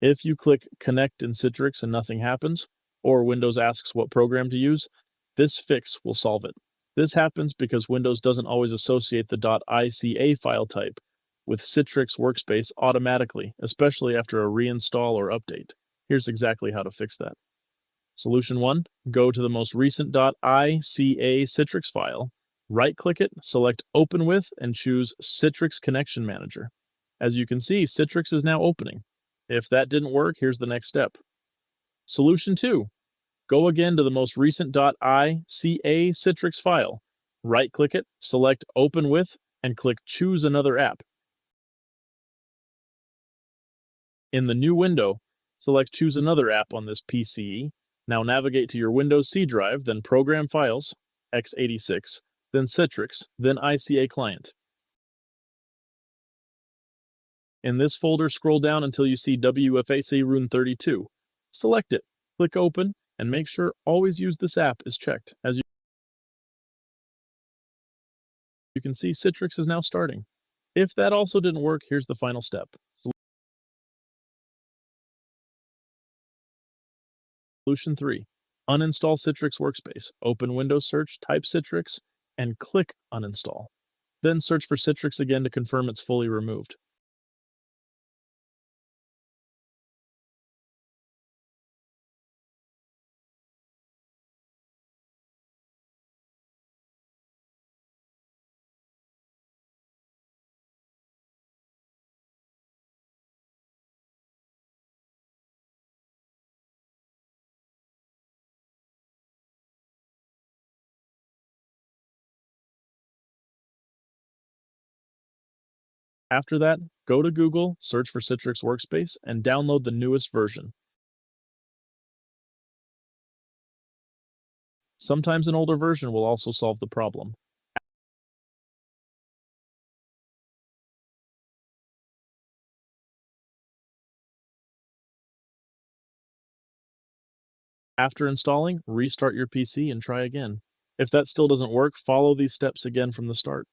If you click Connect in Citrix and nothing happens, or Windows asks what program to use, this fix will solve it. This happens because Windows doesn't always associate the .ica file type with Citrix Workspace automatically, especially after a reinstall or update. Here's exactly how to fix that. Solution 1, go to the most recent .ica Citrix file, right-click it, select Open With, and choose Citrix Connection Manager. As you can see, Citrix is now opening. If that didn't work, here's the next step. Solution 2, go again to the most recent .ica Citrix file, right-click it, select Open With, and click Choose Another App. In the new window, select Choose Another App on this PCE. Now navigate to your Windows C drive, then Program Files, x86, then Citrix, then ica Client. In this folder, scroll down until you see WFAC Rune 32. Select it, click Open, and make sure Always Use this app is checked. As you can see, Citrix is now starting. If that also didn't work, here's the final step. Solution 3. Uninstall Citrix Workspace. Open Windows Search, type Citrix, and click Uninstall. Then search for Citrix again to confirm it's fully removed. After that, go to Google, search for Citrix Workspace, and download the newest version. Sometimes an older version will also solve the problem. After installing, restart your PC and try again. If that still doesn't work, follow these steps again from the start.